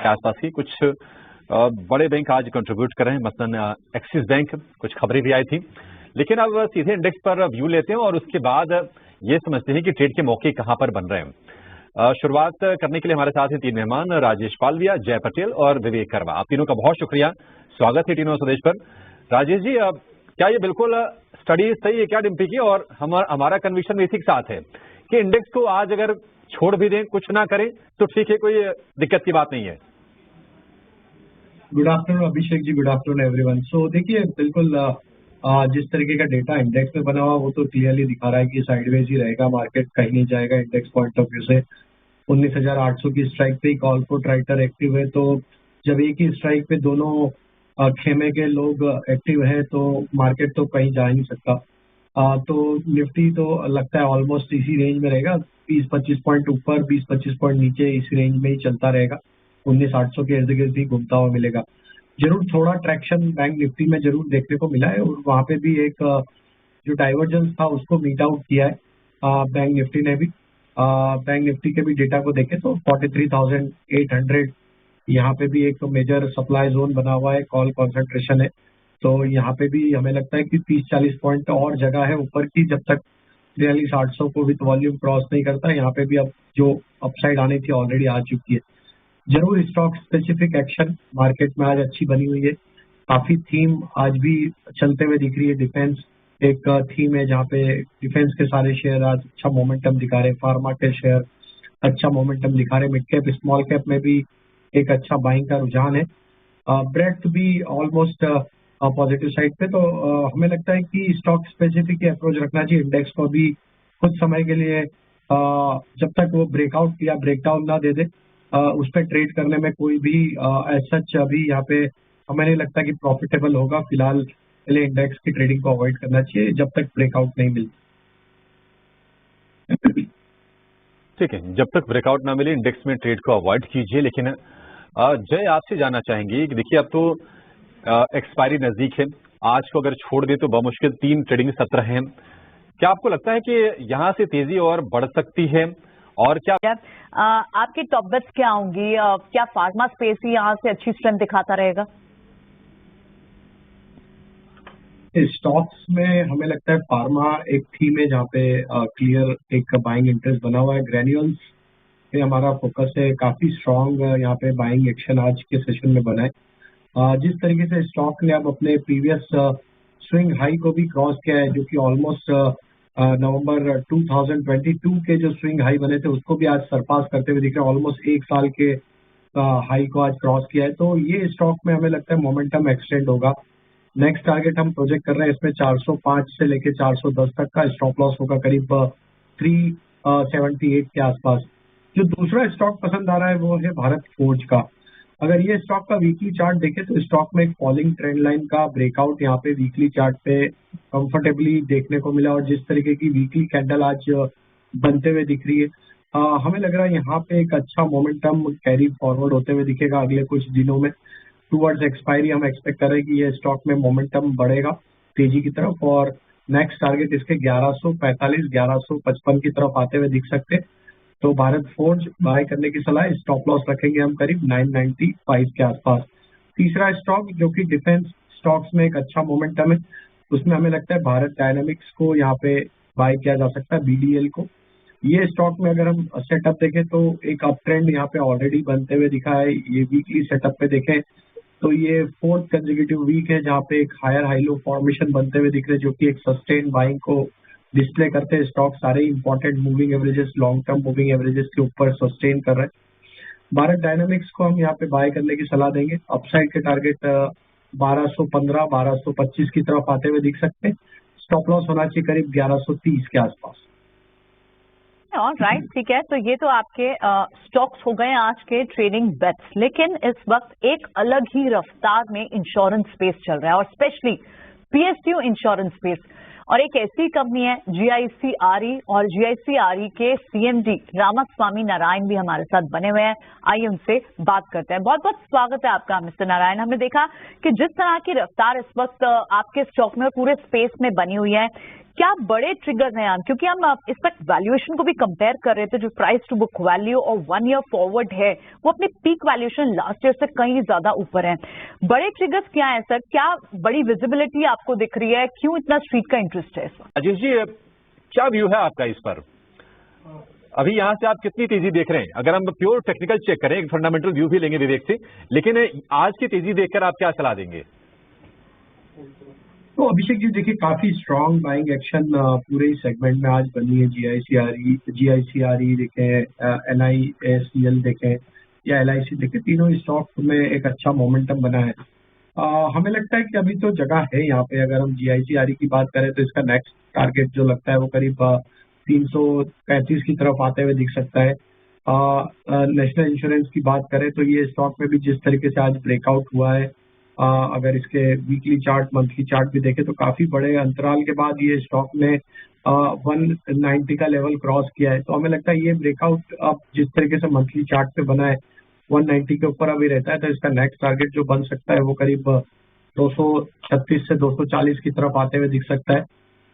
के आसपास की कुछ बड़े बैंक आज कंट्रीब्यूट कर रहे हैं, मसलन एक्सिस बैंक, कुछ खबरें भी आई थी। लेकिन अब सीधे इंडेक्स पर व्यू लेते हैं और उसके बाद ये समझते हैं कि ट्रेड के मौके कहां पर बन रहे हैं। शुरुआत करने के लिए हमारे साथ हैं तीन मेहमान, राजेश पालविया, जय पटेल और विवेक करवा। आप तीनों का बहुत शुक्रिया, स्वागत है तीनों स्वदेश पर। राजेश जी, क्या ये बिल्कुल स्टडी सही है क्या डिम्पी की, और हमारा कन्विक्शन इसी के साथ है कि इंडेक्स को आज अगर छोड़ भी दें, कुछ ना करें तो ठीक है, कोई दिक्कत की बात नहीं है? Good afternoon Abhishek ji, good afternoon everyone. सो देखिए, बिल्कुल जिस तरीके का डेटा इंडेक्स में बना हुआ वो तो क्लियरली दिखा रहा है कि साइडवेज ही रहेगा, मार्केट कहीं नहीं जाएगा। इंडेक्स पॉइंट ऑफ व्यू से 19,800 की स्ट्राइक पे कॉल पुट राइटर एक्टिव है, तो जब एक ही स्ट्राइक पे दोनों खेमे के लोग एक्टिव है तो मार्केट तो कहीं जा ही नहीं सकता। तो निफ्टी तो लगता है ऑलमोस्ट इसी रेंज में रहेगा, 20-25 पॉइंट ऊपर 20-25 पॉइंट नीचे, इस रेंज में ही चलता रहेगा। 19,800 के इर्द गिर्द ही घूमता हुआ मिलेगा। जरूर थोड़ा ट्रैक्शन बैंक निफ्टी में जरूर देखने को मिला है और वहां पे भी एक जो डाइवर्जेंस था उसको मीट आउट किया है बैंक निफ्टी ने भी। बैंक निफ्टी के भी डेटा को देखें तो 43,800 यहाँ पे भी एक मेजर सप्लाई जोन बना हुआ है, कॉल कॉन्सेंट्रेशन है। तो यहाँ पे भी हमें लगता है कि 30-40 पॉइंट और जगह है ऊपर की, जब तक 43,800 को विद वॉल्यूम क्रॉस नहीं करता। यहाँ पे भी अब जो अपसाइड आनी थी ऑलरेडी आ चुकी है। जरूर स्टॉक स्पेसिफिक एक्शन मार्केट में आज अच्छी बनी हुई है, काफी थीम आज भी चलते हुए दिख रही है। डिफेंस एक थीम है जहाँ पे डिफेंस के सारे शेयर आज अच्छा मोमेंटम दिखा रहे हैं, फार्मा के शेयर अच्छा मोमेंटम दिखा रहे हैं, मिड कैप स्मॉल कैप में भी एक अच्छा बाइंग का रुझान है, ब्रेथ भी ऑलमोस्ट पॉजिटिव साइड पे। तो हमें लगता है कि स्टॉक स्पेसिफिक अप्रोच रखना चाहिए इंडेक्स को भी कुछ समय के लिए, जब तक वो ब्रेकआउट या ब्रेकडाउन ना दे दे उस पर ट्रेड करने में कोई भी एज सच अभी यहाँ पे हमें नहीं लगता कि प्रॉफिटेबल होगा। फिलहाल के लिए इंडेक्स की ट्रेडिंग को अवॉइड करना चाहिए जब तक ब्रेकआउट नहीं मिलता। ठीक है, जब तक ब्रेकआउट ना मिले इंडेक्स में ट्रेड को अवॉइड कीजिए। लेकिन जय, आपसे जानना चाहेंगे कि देखिए अब तो एक्सपायरी नजदीक है, आज को अगर छोड़ दे तो बमुश्किल 3 ट्रेडिंग सत्र हैं। क्या आपको लगता है कि यहाँ से तेजी और बढ़ सकती है, और क्या आपकी टॉप बेट्स क्या होंगी? क्या फार्मा स्पेस ही यहाँ से अच्छी स्ट्रेंथ दिखाता रहेगा? स्टॉक्स में हमें लगता है फार्मा एक थीम है जहाँ पे क्लियर एक बाइंग इंटरेस्ट बना हुआ है। ग्रेन्यूल्स पे हमारा फोकस है, काफी स्ट्रांग यहाँ पे बाइंग एक्शन आज के सेशन में बना है। जिस तरीके से स्टॉक ने अब अपने प्रीवियस स्विंग हाई को भी क्रॉस किया है, जो कि ऑलमोस्ट नवंबर 2022 के जो स्विंग हाई बने थे उसको भी आज सरपास करते हुए दिख रहे हैं। ऑलमोस्ट एक साल के हाई को आज क्रॉस किया है, तो ये स्टॉक में हमें लगता है मोमेंटम एक्सटेंड होगा। नेक्स्ट टारगेट हम प्रोजेक्ट कर रहे हैं इसमें 405 से लेके 410 तक का, स्टॉप लॉस होगा करीब 378 के आसपास। जो दूसरा स्टॉक पसंद आ रहा है वो है भारत फोर्ज का। अगर ये स्टॉक का वीकली चार्ट देखें तो स्टॉक में एक फॉलिंग ट्रेंड लाइन का ब्रेकआउट यहाँ पे वीकली चार्ट पे कंफर्टेबली देखने को मिला, और जिस तरीके की वीकली कैंडल आज बनते हुए दिख रही है, हमें लग रहा है यहाँ पे एक अच्छा मोमेंटम कैरी फॉरवर्ड होते हुए दिखेगा अगले कुछ दिनों में। टूवर्ड्स एक्सपायरी हम एक्सपेक्ट कर रहे हैं कि ये स्टॉक में मोमेंटम बढ़ेगा तेजी की तरफ, और नेक्स्ट टारगेट इसके 1145-1155 की तरफ आते हुए दिख सकते हैं। तो भारत फोर्ज बाय करने की सलाह, स्टॉप लॉस रखेंगे हम करीब 995 के आसपास। तीसरा स्टॉक जो कि डिफेंस स्टॉक्स में एक अच्छा मोमेंटम है, उसमें हमें लगता है भारत डायनामिक्स को यहाँ पे बाय किया जा सकता है, BDL को। ये स्टॉक में अगर हम सेटअप देखें तो एक अप ट्रेंड यहाँ पे ऑलरेडी बनते हुए दिखा है। ये वीकली सेटअप पे देखें तो ये 4th कंसेक्यूटिव वीक है जहाँ पे एक हायर हाई लो फॉर्मेशन बनते हुए दिख रहे हैं, जो कि एक सस्टेन बाइंग को डिस्प्ले करते हैं। स्टॉक सारे important moving averages, long term moving averages के ऊपर सस्टेन कर रहे हैं। भारत डायनामिक्स को हम यहाँ पे बाय करने की सलाह देंगे। अपसाइड के टारगेट 1215-1225 की तरफ आते हुए दिख सकते हैं। स्टॉप लॉस होना चाहिए करीब 1130 के आसपास। राइट, ठीक है। तो ये तो आपके स्टॉक्स हो गए आज के ट्रेडिंग बेट्स। लेकिन इस वक्त एक अलग ही रफ्तार में इंश्योरेंस स्पेस चल रहा है, और स्पेशली PSU इंश्योरेंस स्पेस। और एक ऐसी कंपनी है GIC-RE, और GIC-RE के CMD रामास्वामी नारायण भी हमारे साथ बने हुए हैं। आइए उनसे बात करते हैं। बहुत बहुत स्वागत है आपका मिस्टर नारायण। हमने देखा कि जिस तरह की रफ्तार इस वक्त आपके स्टॉक में और पूरे स्पेस में बनी हुई है, क्या बड़े ट्रिगर्स हैं, क्योंकि हम इस वक्त वैल्यूएशन को भी कंपेयर कर रहे थे, जो प्राइस टू बुक वैल्यू और 1 ईयर फॉरवर्ड है वो अपनी पीक वैल्यूएशन लास्ट ईयर से कहीं ज्यादा ऊपर है। बड़े ट्रिगर्स क्या है सर, क्या बड़ी विजिबिलिटी आपको दिख रही है, क्यों इतना स्ट्रीट का इंटरेस्ट है? राजेश जी, क्या व्यू है आपका इस पर? अभी यहां से आप कितनी तेजी देख रहे हैं? अगर हम प्योर टेक्निकल चेक करें, एक फंडामेंटल व्यू भी लेंगे विवेक से, लेकिन आज की तेजी देखकर आप क्या सलाह देंगे? तो अभिषेक जी देखिए, काफी स्ट्रांग बाइंग एक्शन पूरे ही सेगमेंट में आज बनी है। GICRE देखें, NISCL देखें या LIC देखें, तीनों स्टॉक में एक अच्छा मोमेंटम बना है। हमें लगता है कि अभी तो जगह है यहाँ पे। अगर हम GICRE की बात करें तो इसका नेक्स्ट टारगेट जो लगता है वो करीब 335 की तरफ आते हुए दिख सकता है। नेशनल इंश्योरेंस की बात करें तो ये स्टॉक में भी जिस तरीके से आज ब्रेकआउट हुआ है, अगर इसके वीकली चार्ट, मंथली चार्ट भी देखें तो काफी बड़े अंतराल के बाद ये स्टॉक ने 190 का लेवल क्रॉस किया है। तो हमें लगता है ये ब्रेकआउट अब जिस तरीके से मंथली चार्ट पे बना है 190 के ऊपर अभी रहता है, तो इसका नेक्स्ट टारगेट जो बन सकता है वो करीब 236 से 240 की तरफ आते हुए दिख सकता है।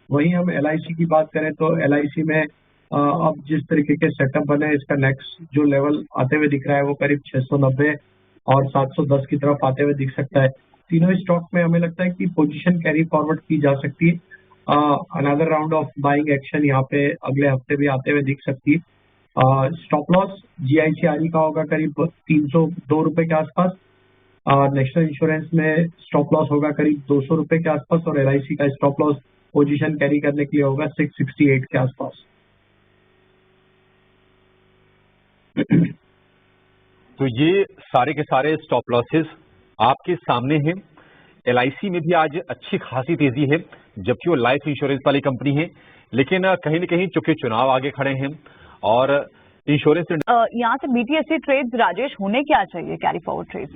वहीं हम LIC की बात करें तो LIC में अब जिस तरीके के सेटअप बने, इसका नेक्स्ट जो लेवल आते हुए दिख रहा है वो करीब 690 और 710 की तरफ आते हुए दिख सकता है। तीनों स्टॉक में हमें लगता है कि पोजीशन कैरी फॉरवर्ड की जा सकती है। Another round of buying action यहाँ पे अगले हफ्ते भी आते हुए दिख सकती है। स्टॉप लॉस GICRE का होगा करीब 302 रुपए के आसपास। नेशनल इंश्योरेंस में स्टॉप लॉस होगा करीब 200 रुपए के आसपास और LIC का स्टॉप लॉस पोजीशन कैरी करने के लिए होगा 668 के आसपास। तो ये सारे के सारे स्टॉप लॉसेस आपके सामने हैं। LIC में भी आज अच्छी खासी तेजी है, जबकि वो लाइफ इंश्योरेंस वाली कंपनी है, लेकिन कहीं न कहीं चूंकि चुनाव आगे खड़े हैं और इंश्योरेंस यहाँ से BTSC ट्रेड्स राजेश होने क्या चाहिए, carry forward trades?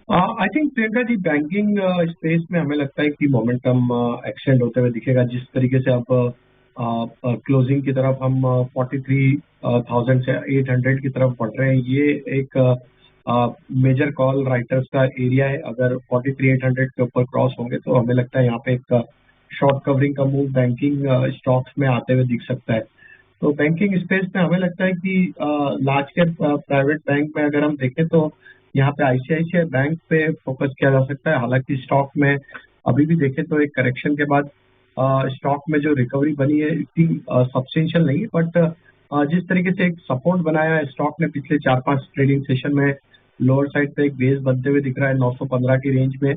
I think Priyanka ji, banking space में हमें लगता है कि मोमेंटम एक्सटेंड होते हुए दिखेगा। जिस तरीके से अब क्लोजिंग की तरफ हम 43,000 से 800 की तरफ बढ़ रहे हैं, ये एक मेजर कॉल राइटर्स का एरिया है। अगर 43,800 के ऊपर क्रॉस होंगे तो हमें लगता है यहाँ पे एक शॉर्ट कवरिंग का मूव बैंकिंग स्टॉक्स में आते हुए दिख सकता है। तो बैंकिंग स्पेस में हमें लगता है कि लार्ज कैप प्राइवेट बैंक में अगर हम देखें तो यहाँ पे ICICI बैंक पे फोकस किया जा सकता है। हालांकि स्टॉक में अभी भी देखें तो एक करेक्शन के बाद स्टॉक में जो रिकवरी बनी है इतनी सब्सटेंशियल नहीं है, बट जिस तरीके से एक सपोर्ट बनाया है स्टॉक ने पिछले 4-5 ट्रेडिंग सेशन में, लोअर साइड पे एक बेस बनते हुए दिख रहा है 915 की रेंज में।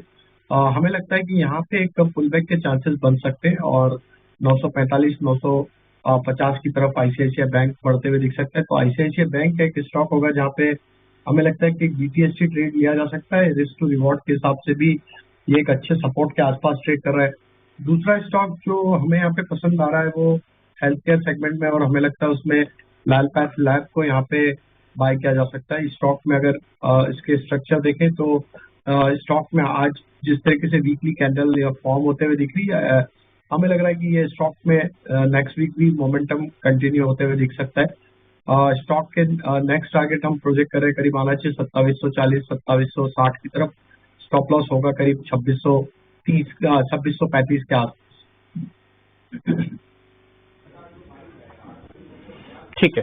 हमें लगता है कि यहाँ पे एक पुल बैक के चांसेस बन सकते हैं और 945, 950 की तरफ ICICI बैंक बढ़ते हुए दिख सकता है। तो ICICI बैंक एक स्टॉक होगा जहाँ पे हमें लगता है कि BTSC ट्रेड लिया जा सकता है। रिस्क टू रिवॉर्ड के हिसाब से भी ये एक अच्छे सपोर्ट के आसपास ट्रेड कर रहा है। दूसरा स्टॉक जो हमें यहाँ पे पसंद आ रहा है वो हेल्थ केयर सेगमेंट में, और हमें लगता है उसमें लाल पैथ लैब को यहाँ पे बाय किया जा सकता है। इस स्टॉक में अगर इसके स्ट्रक्चर देखें तो स्टॉक में आज जिस तरीके से वीकली कैंडल या फॉर्म होते हुए दिख रही है, हमें लग रहा है कि ये स्टॉक में नेक्स्ट वीक भी मोमेंटम कंटिन्यू होते हुए दिख सकता है। स्टॉक के नेक्स्ट टारगेट हम प्रोजेक्ट कर रहे हैं करीब आना चाहिए 2740, 2760 की तरफ। स्टॉप लॉस होगा करीब 2630, 2635 के आसपास। ठीक है,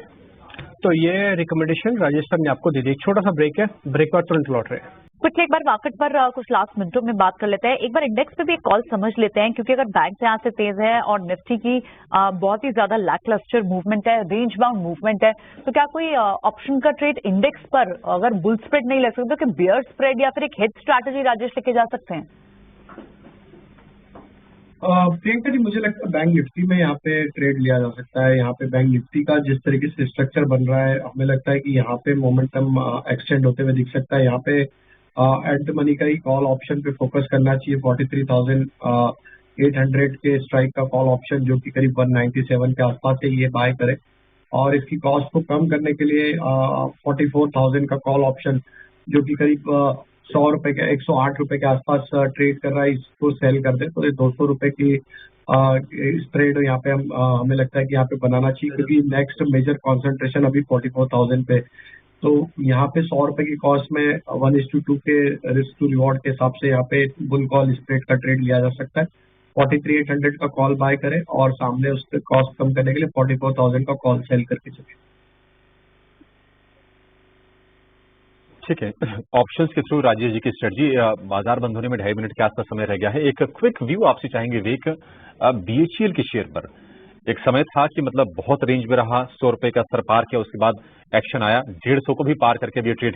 तो ये रिकमेंडेशन राजेश सर ने आपको दे दी। एक छोटा सा ब्रेक है, ब्रेक के बाद तुरंत लौट रहे हैं। कुछ एक बार मार्केट पर कुछ लास्ट मिनटों में बात कर लेते हैं। एक बार इंडेक्स पे भी एक कॉल समझ लेते हैं, क्योंकि अगर बैंक यहाँ से तेज है और निफ्टी की बहुत ही ज्यादा लैकलस्टर मूवमेंट है, रेंज बाउंड मूवमेंट है, तो क्या कोई ऑप्शन का ट्रेड इंडेक्स पर अगर बुल स्प्रेड नहीं ले सकते तो बियर स्प्रेड या फिर एक हेड स्ट्रैटेजी राजेश लेके जा सकते हैं? प्रियंका जी, मुझे लगता है बैंक निफ्टी में यहाँ पे ट्रेड लिया जा सकता है। यहाँ पे बैंक निफ्टी का जिस तरीके से स्ट्रक्चर बन रहा है, हमें लगता है कि यहाँ पे मोमेंटम एक्सटेंड होते हुए दिख सकता है। यहाँ पे एट द मनी का ही कॉल ऑप्शन पे फोकस करना चाहिए। 43,800 के स्ट्राइक का कॉल ऑप्शन जो कि करीब 197 के आसपास है, ये बाय करें। और इसकी कॉस्ट को कम करने के लिए 44,000 का कॉल ऑप्शन जो कि करीब 100 रुपए के 108 रुपए के आसपास ट्रेड कर रहा है, इसको सेल कर दे तो ये 200 रुपए की स्प्रेड यहाँ पे हमें लगता है कि यहाँ पे बनाना चाहिए, क्योंकि नेक्स्ट मेजर कॉन्सेंट्रेशन अभी 44,000 पे। तो यहाँ पे 100 रुपए की कॉस्ट में 1:2 के रिस्क टू रिवॉर्ड के हिसाब से यहाँ पे बुल कॉल स्प्रेड का ट्रेड लिया जा सकता है। 43,800 का कॉल बाय करें और सामने उसके कॉस्ट कम करने के लिए 44,000 का कॉल सेल करके चले। ठीक है, ऑप्शंस के थ्रू राजेश जी की स्ट्रेटजी। बाजार बंद होने में 2.5 मिनट के आसपास समय रह गया है। एक क्विक व्यू आपसे चाहेंगे विवेक, BHEL के शेयर पर एक समय था कि मतलब बहुत रेंज में रहा, 100 रुपए का स्तर पार किया, उसके बाद एक्शन आया, 150 को भी पार करके भी ट्रेड